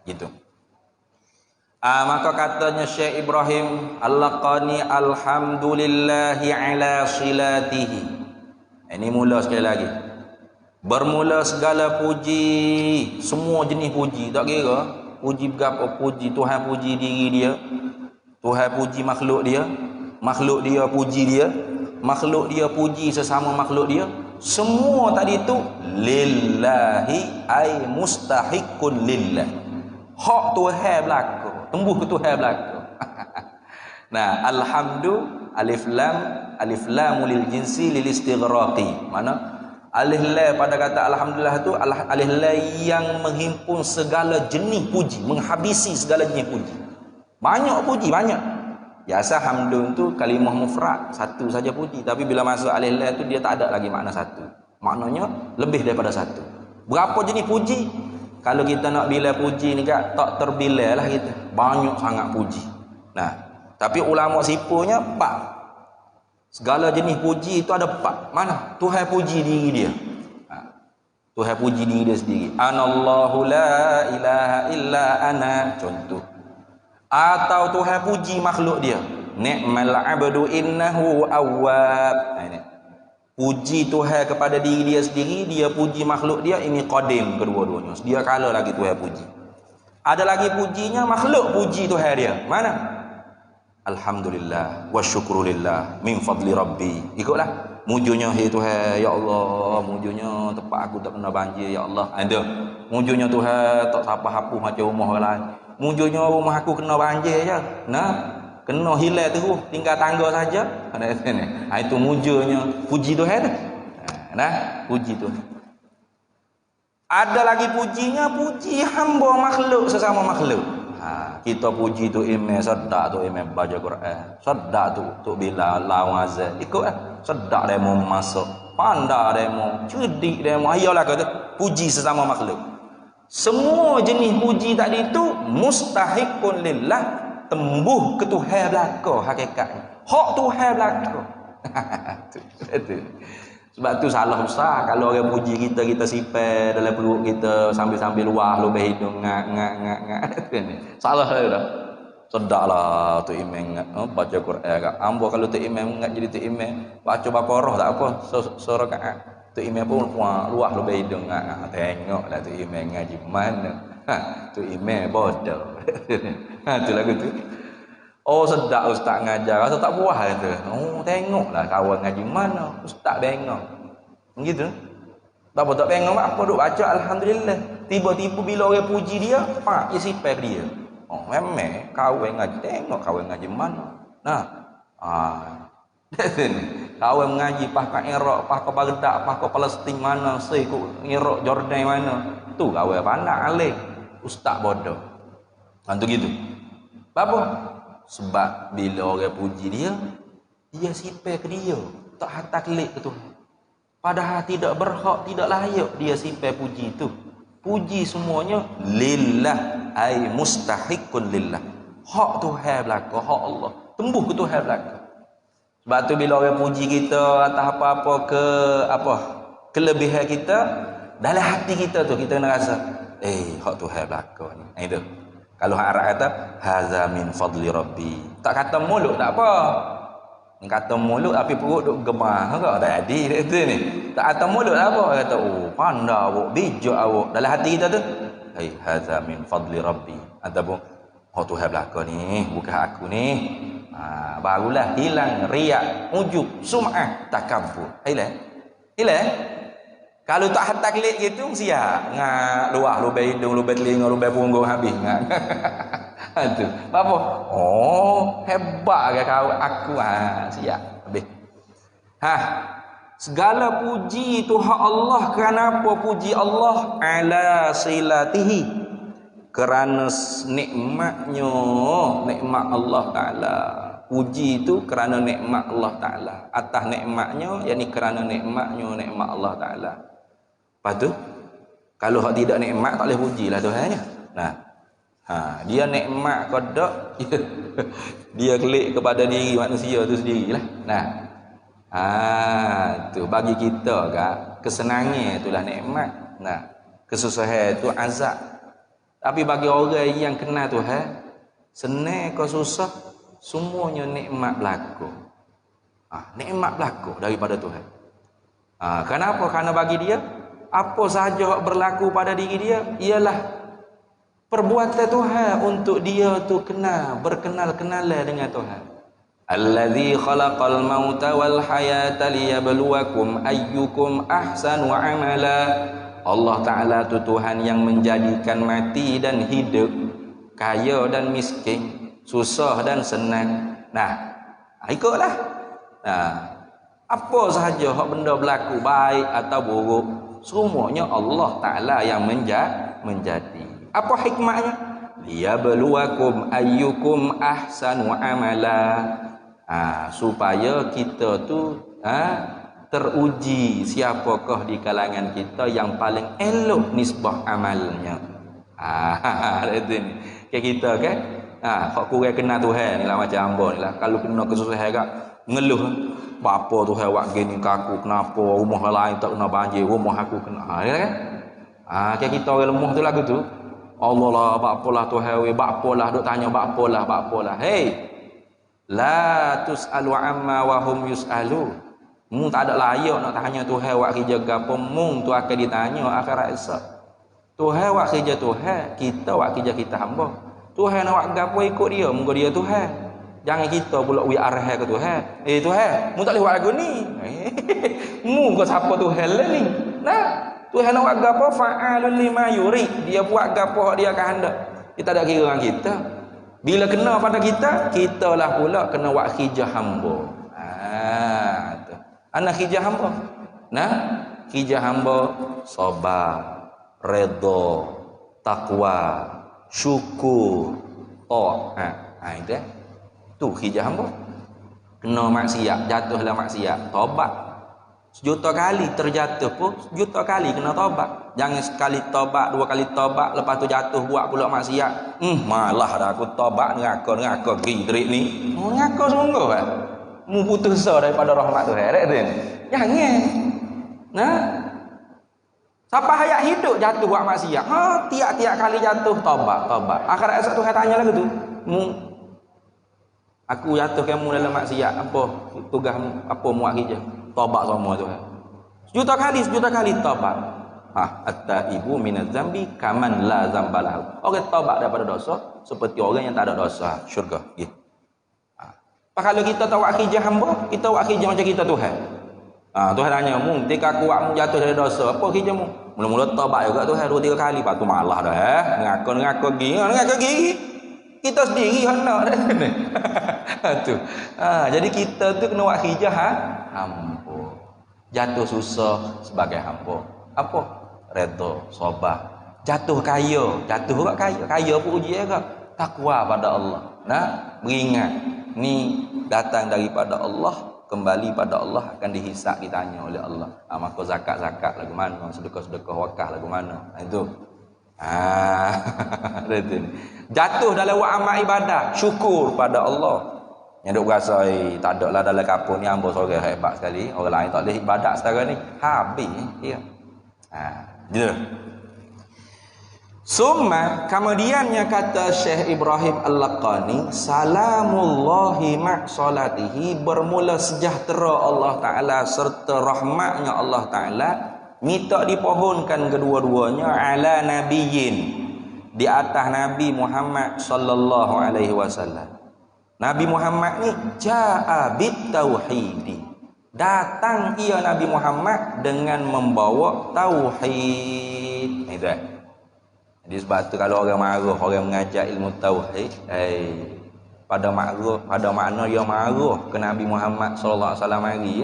gitu. Maka katanya Syekh Ibrahim Al-Laqani, alhamdulillahi ala silatihi. Ini mula sekali lagi. Bermula segala puji, semua jenis puji, tak kira puji berapa puji. Tuhan puji diri dia, Tuhan puji makhluk dia puji dia, makhluk dia puji sesama makhluk dia. Semua tadi itu lillahi ay mustahiqun lillah. Hak Tuhan berlaku, tembus ke Tuhan berlaku. Nah, alif lam lil jinsi lil istighraqi. Mana alif lam pada kata alhamdulillah tu alif lam yang menghimpun segala jenis puji, menghabisi segala jenis puji. Banyak puji, banyak. Biasa hamdun tu kalimah mufrad, satu saja puji, tapi bila masuk alif lam tu dia tak ada lagi makna satu. Maknanya lebih daripada satu. Berapa jenis puji? Kalau kita nak bila puji ni tak terbilai lah kita. Banyak sangat puji. Nah, tapi ulama sipunya 4. Segala jenis puji itu ada 4. Mana? Tuhan puji diri dia. Tuhan puji diri dia sendiri. Anallahu la ilaha illa ana. Contoh. Atau Tuhan puji makhluk dia. Ni'mal abdu innahu awwab. Ini. Puji Tuhan kepada diri dia sendiri, dia puji makhluk dia, ini qadim kedua-duanya. Dia kala lagi Tuhan puji. Ada lagi pujinya makhluk puji Tuhan dia. Mana? Alhamdulillah wa syukrulillah min fadli rabbi. Ikutlah. Mujurnya hai Tuhan, ya Allah, mujurnya tempat aku tak kena banjir, ya Allah. Ada. Mujurnya Tuhan tak siapa hapus macam rumah orang lain. Mujurnya rumah aku kena banjir je. Nah, kena hilang terus, tinggal tangga saja. Itu mujurnya puji Tuhan. Nah, puji Tuhan. Ada lagi pujinya, puji hamba makhluk sesama makhluk. Kita puji tu imam sedap tu imam baca Quran. Sedap tu bila lawan azan. Ikut sedap demo masuk. Pandai demo, cerdik demo. Ayolah kata puji sesama makhluk. Semua jenis puji tadi itu mustahiqun lillah, tembuh ke Tuhan belaka hakikatnya. Hak Tuhan belaka. Itu. Sebab tu salah besar kalau orang puji kita sipai dalam perut kita sambil-sambil luah lubang hidung ngak. Salah dah. Sedaklah tu imam baca Quran kat. Ambo kalau tu imam ngak jadi tu imam baca Baqarah tak apa surakaat. Tu imam pun luah lubang hidung ngak. Tengoklah tu imam ngaji mana. Tu imam bodoh. Tu lagu tu. Oh sedap ustaz ngajar, rasa tak puas kata. Oh tengoklah kawan ngaji mana, ustaz bengong. Begitu. Tak apa tak bengong apa duk baca alhamdulillah. Tiba-tiba bila orang puji dia, dia sipai dia. Oh memang kawan ngaji, tengok kawan ngaji mana. Nah. Kawan ngaji pas kat Iraq, pas kat Baghdad, pas kat Palestin mana, sekut Iraq Jordan mana. Tu kawan pandai alim. Ustaz bodoh. Antu gitu. Apa? Sebab bila orang puji dia sipai ke dia, tak hantar kelik ke Tuhan. Padahal tidak berhak, tidak layak dia sipai puji itu. Puji semuanya lillah ay mustahiqun lillah. Hak Tuhan belaka, hak Allah, tembus ke Tuhan belaka. Sebab tu bila orang puji kita atas apa-apa kelebihan kita, dalam hati kita tu kita kena rasa hak Tuhan belaka ni. Itu. Kalau Arab kata haza min fadli rabbi. Tak kata mulut tak apa. Kata mulut api perut duk gemar ke tadi itu ni. Tak kata mulut tak apa. Kata pandai awak, bijak awak. Dalam hati kita tu haza min fadli rabbi. Ataupun Tuhan belaka ni, bukan aku ni. Barulah hilang riak, ujub, sum'ah, takabbur. Hilang. Kalau tak hantar klik gitu siap ngak luah lubang hidung lubang telinga lubang punggung habis ngak. Tu. Apa? Oh, hebat ke kau aku siap habis. Segala puji itu hak Allah. Kenapa puji Allah? Ala silatihi. Kerana nikmatnya, nikmat Allah Taala. Puji itu kerana nikmat Allah Taala. Atas nikmatnya, yakni kerana nikmatnya nikmat Allah Taala. Lepas tu, kalau hak tidak nikmat tak boleh pujilah Tuhannya. Nah, dia nikmat ke tak, dia klik kepada diri manusia tu sendirilah. Nah, tu bagi kita kesenangan itulah nikmat. Nah, kesusahan itu azab. Tapi bagi orang yang kenal Tuhan, senang ke susah, semuanya nikmat berlaku. Nikmat berlaku daripada Tuhan. Kenapa? Karena bagi dia, apa sahaja berlaku pada diri dia ialah perbuatan Tuhan untuk dia tu berkenal-kenalan dengan Tuhan. Allazi khalaqal mauta wal hayata liyabluwakum ayyukum ahsanu amala. Allah Ta'ala tu Tuhan yang menjadikan mati dan hidup, kaya dan miskin, susah dan senang. Ikutlah. Apa sahaja hak benda berlaku baik atau buruk, semuanya Allah Ta'ala yang menjadi. Apa hikmahnya? Liyabluwakum ayyukum ahsanu amala. Supaya kita tu teruji siapakah di kalangan kita yang paling elok nisbah amalnya. Kayak kita kan, hak kurang kenal Tuhan ni lah macam hamba ni lah. Kalau kena kesusahan agak ngeluh, apa Tuhan buat gini ke aku, kenapa rumah lain tak kena banjir, rumah aku kena. Kan? Kayak kita orang lemah tu lagu tu. Allah lah, bapalah Tuhan, bapalah duk tanya bapalah. Hey, la tus'alu amma wa hum yus'alu. Mu tak ada layak nak tanya Tuhan buat kerja gapo, mung tu akan ditanya akhirat esok. Tuhan buat kerja Tuhan, kita buat kerja kita hamba. Tuhan nak buat gapo ikut dia, muka dia Tuhan. Jangan kita pula we arah ke Tuhan. Tuhan, mu tak boleh buat lagu ni. Mu kau siapa Tuhan lah ni? Tuhan nak buat gapo fa'alun lima yuri. Dia buat gapo dia kehendak. Kita tak kira dengan kita. Bila kena pada kita, kita lah pula kena buat kerja hamba. Anak kerja hamba. Kerja hamba sabar, redha, takwa, syukur, taat. Itu tu kerja hamba. Kena maksiat, jatuhlah maksiat, taubat. Sejuta kali terjatuh pun, sejuta kali kena taubat. Jangan sekali taubat, dua kali taubat, lepas tu jatuh buat pula maksiat. Malah dah aku taubat neraka gidrik ni. Neraka sungguh kan? Mu putus asa daripada rahmat Tuhan. Jangan. Siapa hayat hidup jatuh buat maksiat. Tiap-tiap kali jatuh taubat. Akhirat esok Tuhan tanya lagi tu. Aku jatuh kamu dalam maksiat. Apa tugasmu? Apa muak kerja? Taubat semua Tuhan. Sejuta kali taubat. At-taibu minaz zambi kaman la zambalahu. Orang taubat daripada dosa seperti orang yang tak ada dosa, syurga. Kalau kita tak buat kerja hamba, kita buat kerja macam kita Tuhan. Tuhan tanya, ketika aku buat jatuh dari dosa, apa kerja mu? Mula-mula taubat juga Tuhan 2-3 kali, lepas tu malah dah ngaku gigi. Kita sendiri hendak tu. Jadi kita tu kena buat kerja hamba. Jatuh susah sebagai hamba. Apa? Redha, sabar. Jatuh kaya juga kaya pun ujian ke? Takwa pada Allah. Beringat ni datang daripada Allah, kembali pada Allah, akan dihisap, ditanya oleh Allah. Maka zakat lagu mana, sedekah wakaf lagu mana. Itu. Jatuh dalam buat amal ibadah, syukur pada Allah. Yang duk rasa tak ada lah dalam kapur ni hamba seorang hebat sekali, orang lain tak boleh ibadat sekarang ni. Habis dia. Gitu. Summa kemudiannya kata Syekh Ibrahim Al-Laqani, salamullahi ma'salatihi, bermula sejahtera Allah Ta'ala serta rahmatnya Allah Ta'ala, minta dipohonkan kedua-duanya ala nabiyyin, di atas Nabi Muhammad sallallahu alaihi wasallam. Nabi Muhammad ni ja'a bit tauhidi, datang ia Nabi Muhammad dengan membawa tauhid. Itu jadi sebab tu kalau orang marah, orang mengajar ilmu tauhid, pada makna dia marah ke Nabi Muhammad sallallahu alaihi wasallam mari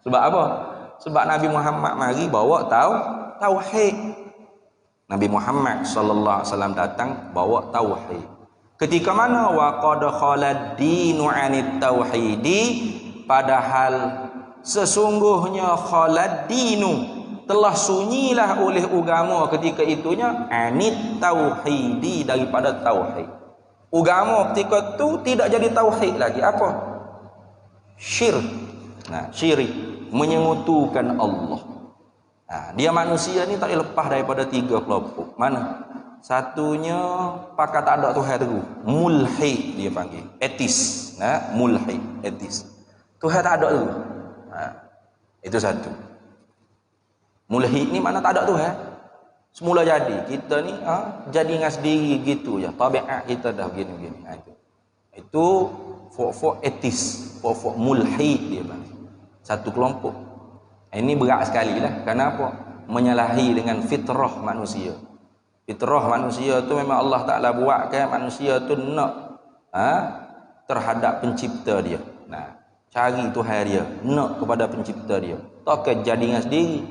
Sebab apa? Sebab Nabi Muhammad mari bawa tauhid. Nabi Muhammad sallallahu alaihi wasallam datang bawa tauhid. Ketika mana wa qad khalad dinu anit tauhidi, padahal sesungguhnya khalad dinu, telah sunyilah oleh agama ketika itunya anit tauhidi, daripada tauhid. Agama ketika tu tidak jadi tauhid lagi. Apa? Syirik. Syirik, menyengutukan Allah. Dia manusia ni tak lepas daripada 3 kelompok. Mana? Satunya pakat tak ada Tuhan tu. Mulhid dia panggil. Etis. Nah, mulhid, etis. Tuhan tak ada tu. Itu satu. Mulhid ni mana tak ada Tuhan. Semula jadi. Kita ni jadi dengan sendiri gitu je. Tabiat kita dah begini-begini. Itu fok-fok etis. Fok-fok mulhid dia panggil. Satu kelompok. Ini berat sekali lah. Kenapa? Menyalahi dengan fitrah manusia. Fitrah manusia tu memang Allah Ta'ala buatkan manusia tu nak terhadap pencipta dia. Nah, cari Tuhan dia, nak kepada pencipta dia. Tak jadi dengan sendiri.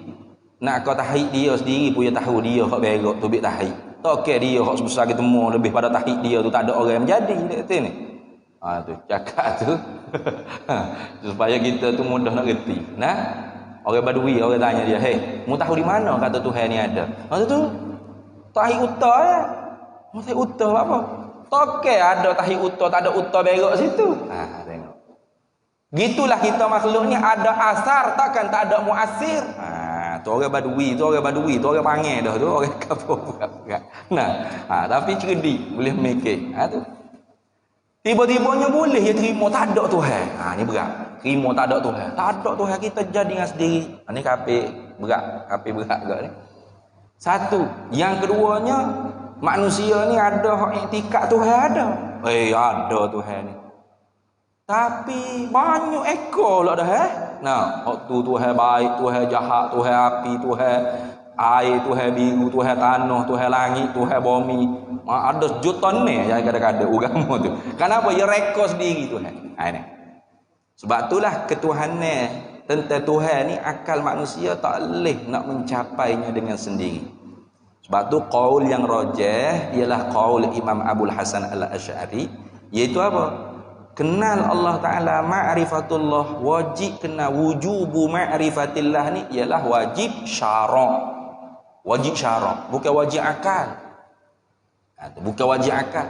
Nak kau tahid dia sendiri pun dia tahu dia hak berak tu bik tahid. Tak dia hak sebesar ketemu lebih pada tahid dia tu tak ada orang yang menjadi dia kata ni. Tu cakap tu supaya kita tu mudah nak reti. Nah, orang Badui orang tanya dia, "Hei, mu tahu di mana kata Tuhan ni ada?" Tu tahi uta ya. Tahi uta apa? Toke ada tahi uta, tak ada uta berak situ. Tengok. Gitulah kita makhluk ni ada asar takkan tak ada muasir. Tu orang Badui, tu orang panggil dah tu, orang kapur berat. Nah, tapi cerdik, boleh mikir. Tu. Tiba-tibanya boleh dia terima tak ada Tuhan. Ni berat. Terima tak ada Tuhan. Tak ada Tuhan kita jadi dengan sendiri. Ni kafir berat juga ni. Satu, yang keduanya manusia ni ada hak iktikad Tuhan ada. Ada Tuhan ni. Tapi banyak ekor lah dah Nah, hak tu Tuhan baik, Tuhan jahat, Tuhan api, Tuhan air, Tuhan biru, Tuhan tanah, Tuhan langit, Tuhan bumi. Ada juta ni yang kadang-kadang agama tu. Kenapa? Ya rekod sendiri Tuhan. Ini. Sebab itulah ketuhanan tentang Tuhan ni akal manusia tak boleh nak mencapainya dengan sendiri. Sebab tu qaul yang rajih ialah qaul Imam Abul Hasan Al-Asy'ari, iaitu apa? Kenal Allah Taala, ma'rifatullah, wajib kena wujubu ma'rifatillah ni ialah wajib syara'. Wajib syara', bukan wajib akal. Bukan wajib akal.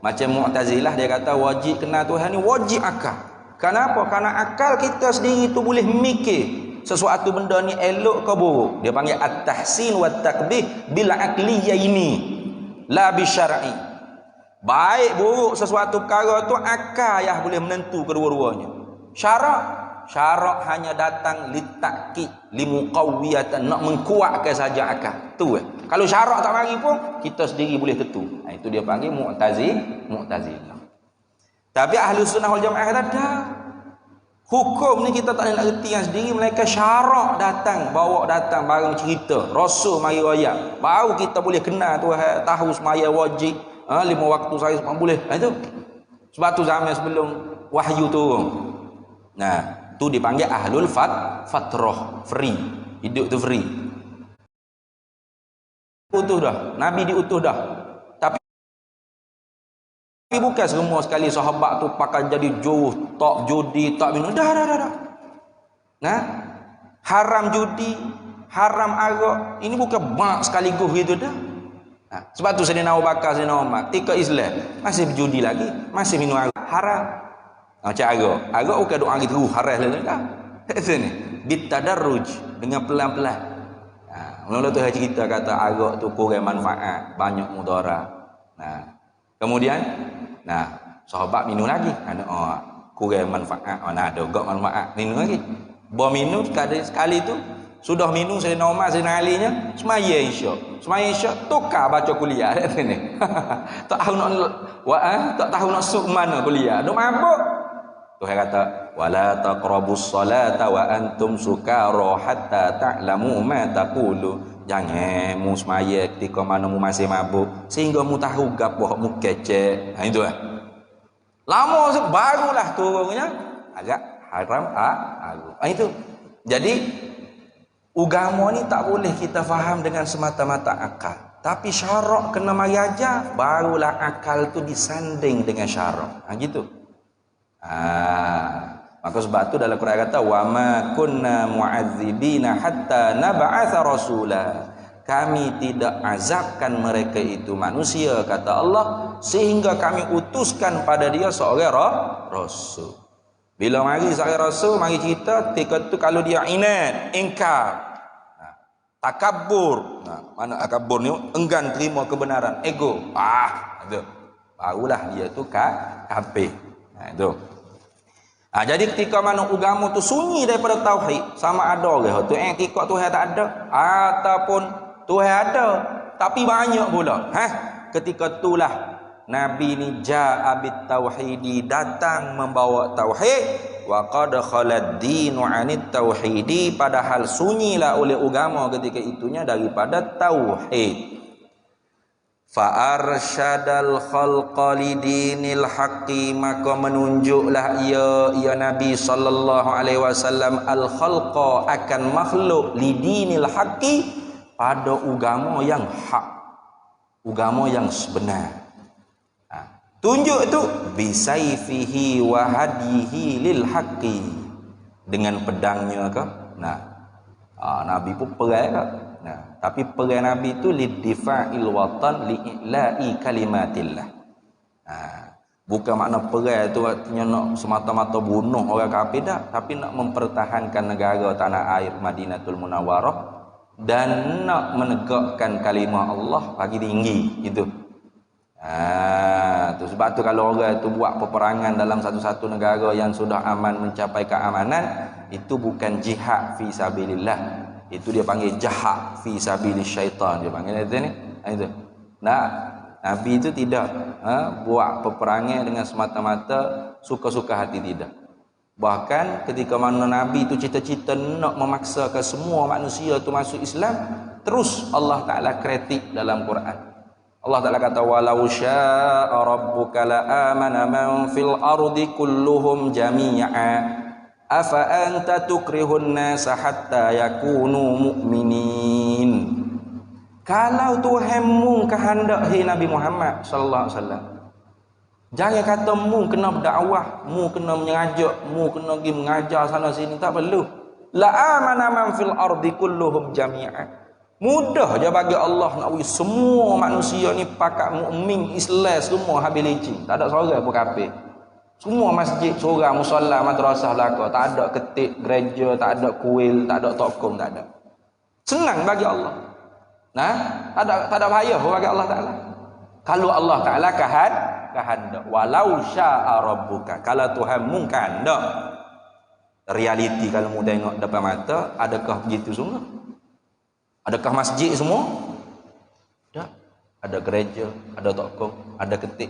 Macam Mu'tazilah dia kata wajib kenal Tuhan ni wajib akal. Kenapa? Karena akal kita sendiri tu boleh mikir sesuatu benda ni elok ke buruk. Dia panggil at-tahsin wa at-taqbih bil aqliyah ini la bi syar'i. Baik buruk sesuatu perkara tu akal yang boleh menentu kedua-duanya. Syarak hanya datang litakid limuqawwiyatan, nak mengkuatkan saja akal. Tu Kalau syarak tak mari pun kita sendiri boleh tentu. Itu dia panggil Mu'tazilah. Tapi ahli sunnah wal jamaah kata dah. Hukum ni kita tak nak reti yang sendiri, mereka syarak datang, bawa datang barang cerita, rasul mari ayat. Baru kita boleh kenal Tuhan, tahu semaya wajib, 5 waktu saya semua boleh. Itu. Sebab tu zaman sebelum wahyu turun. Nah, tu dipanggil ahlul fatrah, free. Hidup tu free. Utuh dah, Nabi diutuh dah. Tapi bukan semua sekali sahabat tu pakai jadi jauh, tak judi, tak minum. Dah. Nah, haram judi, haram arak. Ini bukan mak sekaligus gitu dah. Sebab tu Sayyidina Abu Bakar, Sayyidina Umar, ketika Islam masih berjudi lagi, masih minum arak. Haram. Macam arak. Arak bukan doa gitu haram lagi dah. Sini, bitadarruj, dengan pelan-pelan. Mula-mula tu cerita kata arak tu kurang manfaat, banyak mudarat. Kemudian sahabat minum lagi. Kurang manfaat. Ada gak manfaat. Minum lagi. Bawa minum sekali tu sudah minum Sayyidina Umar, Sayyidina Ali nya semaya isyak tukar baca kuliah kat sini. Tak tahu nak suk mana kuliah. Duk mabuk. Tuhan kata wala taqrabus salata wa antum sukara hatta ta'lamu ma taqulu. Jangan mu semaya ketika mana mu masih mabuk sehingga mu tahu gapo mu kecek. Itu lama barulah turunnya agak haram itu. Jadi agama ni tak boleh kita faham dengan semata-mata akal, tapi syarak kena mari aja, barulah akal tu disanding dengan syarak. Gitu. Maka sebab tu dalam Quran kata wa ma kunna mu'adzibina hatta nab'atha rasula. Kami tidak azabkan mereka itu manusia, kata Allah, sehingga kami utuskan pada dia seorang rasul. Bila mari seorang rasul, mari cerita ketika tu kalau dia inat, ingkar. Takabur. Nah, mana takabur ni? Enggan terima kebenaran, ego. Itu. Barulah dia tu kafir. Nah, itu. Jadi ketika mana agama tu sunyi daripada tauhid, sama ada orang tu ketika Tuhan tak ada ataupun Tuhan ada tapi banyak pula. Ketika itulah Nabi ni ja'a bit tauhidi, datang membawa tauhid, wa qad khalad dinu 'anit tauhidi, padahal sunyilah oleh agama ketika itunya daripada tauhid. Fa arsyadal khalqa lidinil haqqi, maka menunjuklah ia Nabi sallallahu alaihi wasallam al khalqa akan makhluk lidinil haqqi, pada agama yang hak, agama yang sebenar. Tunjuk tu bisayfihi wa hadihi lil haqqi, dengan pedangnya ke. Nabi pun perang ke. Tapi perang Nabi itu lidifa'il watan li'ila'i kalimatillah. Bukan makna perang tu artinya nak semata-mata bunuh orang kafir dah, tapi nak mempertahankan negara tanah air Madinatul Munawwarah dan nak menegakkan kalimah Allah bagi tinggi itu. Tu sebab tu kalau orang tu buat peperangan dalam satu-satu negara yang sudah aman, mencapai keamanan, itu bukan jihad fi sabilillah, itu dia panggil jahad fi sabilis syaitan, dia panggil itu ni. Itu. Nabi itu tidak buat peperangan dengan semata-mata suka-suka hati, tidak. Bahkan ketika mana Nabi itu cita-cita nak memaksakan semua manusia itu masuk Islam, terus Allah Ta'ala kritik dalam Quran. Allah Ta'ala kata, walau sya'a rabbuka la amana man fil ardi kulluhum jami'a afa anta tukrihun nasa hatta yakunu mu'minin. Kalau Tuhanmu kehendak, hai Nabi Muhammad sallallahu alaihi wasallam, jangan kata mu kena berdakwah, mu kena mengajak, mu kena pergi mengajar sana sini, tak perlu. La amana man fil ardi kulluhum jami'a. Mudah je bagi Allah nak bagi semua manusia ni pakat mukmin, Islam semua habis licin, tak ada seorang pun kafir. Semua masjid, surau, musalla, madrasah belaka, tak ada ketik gereja, tak ada kuil, tak ada tokong, tak ada. Senang bagi Allah. Tak ada bahaya bagi Allah Taala. Kalau Allah Taala kehendak, walau syaa rabbuka, kalau Tuhanmu kehendak. Realiti kalau mu tengok depan mata, adakah begitu semua? Adakah masjid semua? Tak. Ada gereja, ada tokong, ada ketik.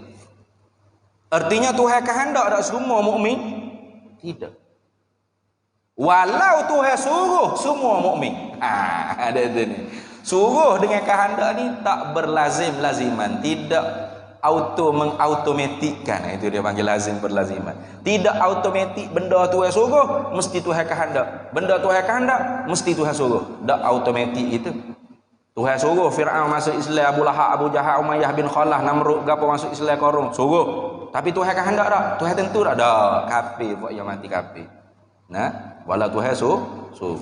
Artinya Tuhan kehendak tak semua mukmin? Tidak. Walau Tuhan suruh semua mukmin. Ada ni. Suruh dengan kehendak ni tak berlazim-laziman, tidak mengautomatikkan. Itu dia panggil lazim berlaziman. Tidak automatik benda Tuhan suruh mesti Tuhan kehendak. Benda Tuhan kehendak mesti Tuhan suruh. Tak automatik itu. Tuhan suruh Fir'aun masuk Islam, Abu Lahab, Abu Jahal, Umayyah bin Khalah, Namrud gapo masuk Islam, Qarun, suruh. Tapi Tuhan kehendak tak? Tuhan tentu tak? Dak, kafir buat yang mati kafir. Wala Tuhan suruh.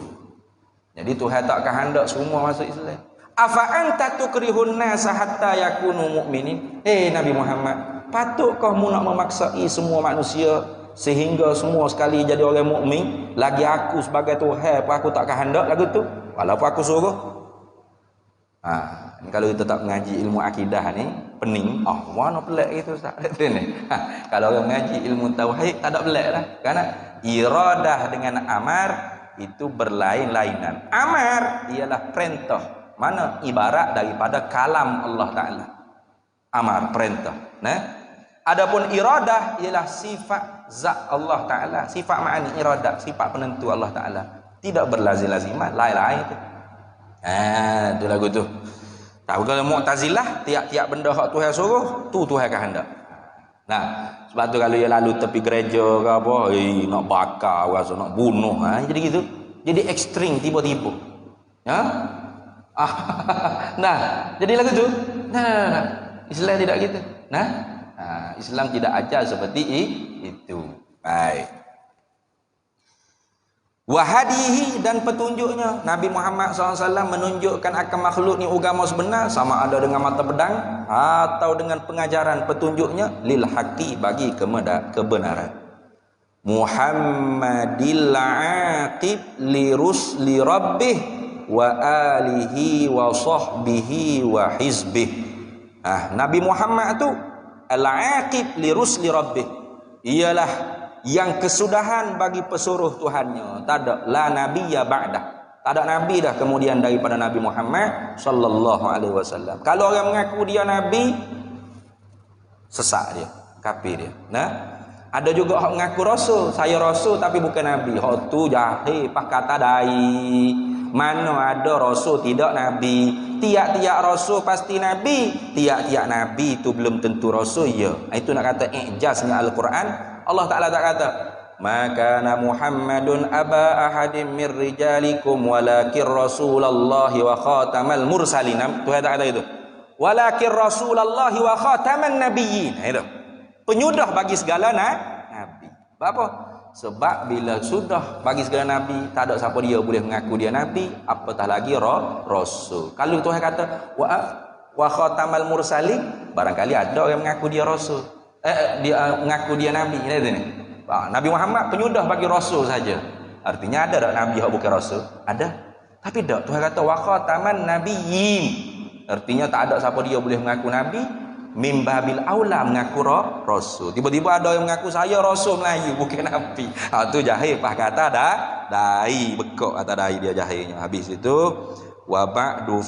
Jadi Tuhan tak kehendak semua masuk Islam. Afa anta tukrihun nasa hatta yakunu mu'minin. Nabi Muhammad, patutkah mu nak memaksai semua manusia sehingga semua sekali jadi orang mukmin? Lagi aku sebagai Tuhan pun aku tak kehendak lagu tu, walaupun aku suruh. Ni kalau kita tak mengaji ilmu akidah ni pening. Mana pelik itu Ustaz? Kalau orang mengaji ilmu tauhid tak ada pelik lah. Karena iradah dengan amar itu berlain-lainan. Amar ialah perintah, mana ibarat daripada kalam Allah Ta'ala. Amar, perintah. Adapun iradah ialah sifat zat Allah Ta'ala, sifat ma'ani iradah, sifat penentu Allah Ta'ala. Tidak berlazim-laziman, lain-lain itu. Itu lagu tu. Tahu kalau Mu'tazilah, tiap-tiap benda hak Tuhan suruh, tu Tuhan kehendak. Sebab tu kalau dia lalu tepi gereja ke apa, nak bakar, rasa nak bunuh, jadi gitu. Jadi ekstrim tiba-tiba. Jadi lagu tu. Islam tidak gitu. Islam tidak ajar seperti itu. Baik. Wahadihi, dan petunjuknya, Nabi Muhammad SAW menunjukkan akan makhluk ni agama sebenar, sama ada dengan mata pedang atau dengan pengajaran petunjuknya, lil haqqi, bagi kebenaran. Muhammadil aqib li rusli rabbih wa alihi wa sahbihi wa hizbih. Nabi Muhammad tu al-aqib li rusli rabbih, ialah yang kesudahan bagi pesuruh Tuhannya. Tak ada la nabiyya ba'dah, tak ada nabi dah kemudian daripada Nabi Muhammad sallallahu alaihi wasallam. Kalau orang mengaku dia nabi, sesak dia, kafir dia. Ada juga orang mengaku rasul, saya rasul tapi bukan nabi. Hak tu jahil, pas kata dai. Mana ada rasul tidak nabi? Tiap-tiap rasul pasti nabi, tiap-tiap nabi itu belum tentu rasul ya. Itu nak kata ijaznya Al-Quran. Allah Taala tak kata maka Muhammadun aba ahadin mir rijalikum walakin rasulullahi wa khatamal mursalin. Tuhan tak kata itu. Walakin rasulullahi wa khataman nabiyyin. Itu penyudah bagi segala nabi. Apa? Sebab bila sudah bagi segala nabi, tak ada siapa dia boleh mengaku dia nabi, apatah lagi rasul. Kalau Tuhan kata wa khatamal mursalin, barangkali ada orang mengaku dia rasul. Dia mengaku dia nabi. Nabi Muhammad penyudah bagi rasul saja. Artinya ada tak nabi yang bukan rasul? Ada. Tapi tak, Tuhan kata wa khataman nabiyyin. Artinya tak ada siapa dia boleh mengaku nabi, mimbabil aula mengaku rasul. Tiba-tiba ada yang mengaku saya rasul Melayu bukan nabi. Tu jahil, pas kata dai bekok kata dai dia jahilnya. Habis itu wa ba'du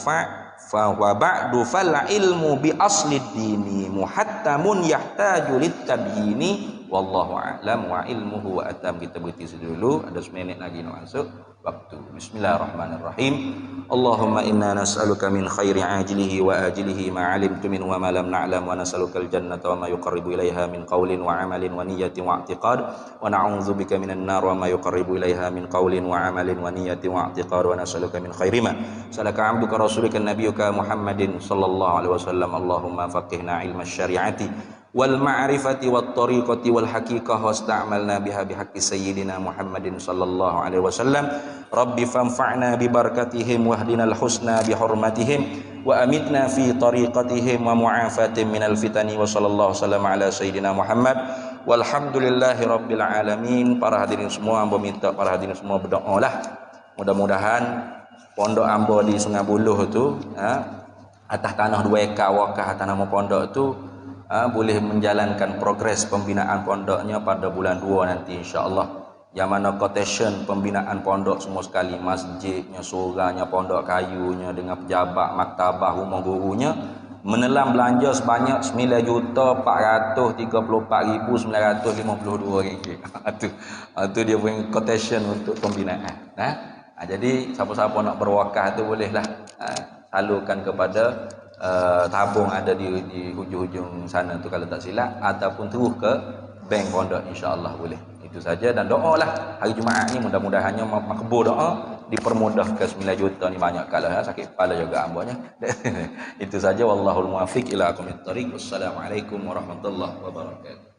fal ilmu bi asli dini muhattamun yahtaju littabyini wallahu a'lam wa ilmuhu wa atam. Kita berhenti dulu, ada 10 minit lagi nak masuk waktu. Bismillahirrahmanirrahim. Allahumma inna nas'aluka min khairi ajilihi wa ajilihi ma 'alimtu min wa ma lam na'lam wa nas'aluka al-jannata wa ma yuqarribu ilaiha min qawlin wa 'amalin wa niyyatin wa i'tiqad wa na'udzubika minan nar wa ma yuqarribu ilaiha min qawlin wa 'amalin wa niyyatin wa i'tiqad wa nas'aluka min khairi ma salaka 'abduka rasulika nabiyyuka Muhammadin sallallahu alaihi wasallam. Allahumma faqihna 'ilma syari'ati wal ma'rifati wat tariqati wal haqiqah wasta'malna biha bihaqqi sayyidina Muhammadin sallallahu alaihi wasallam. Rabbi fanfa'na bi barakatihim wahdinal husna bi hurmatihim wa amitna fi tariqatihim wa mu'afatin minal fitani wa sallallahu wasallam ala sayyidina Muhammad walhamdulillahi rabbil alamin. Para hadirin semua, hamba minta para hadirin semua berdoalah mudah-mudahan pondok hamba di Sungai Buloh tu atas tanah 2 ekar wakaf atas nama pondok tu boleh menjalankan progres pembinaan pondoknya pada bulan 2 nanti insya-Allah. Yang mana quotation pembinaan pondok semua sekali, masjidnya, surahnya, pondok kayunya dengan pejabat, maktabah, rumah gurunya menelan belanja sebanyak 9,434,952 ringgit. Itu dia punya quotation untuk pembinaan. Jadi siapa-siapa nak berwakaf tu bolehlah salurkan kepada tabung ada di hujung-hujung sana tu kalau tak silap, ataupun terus ke bank pondok insya-Allah boleh. Itu saja, dan doalah hari Jumaat ni mudah-mudahannya makbul doa, dipermudah ke 9 juta ni banyak kalau sakit kepala juga ambanya. Itu saja, wallahul muwaffiq ila aqwamit thariq. Wassalamualaikum warahmatullahi wabarakatuh.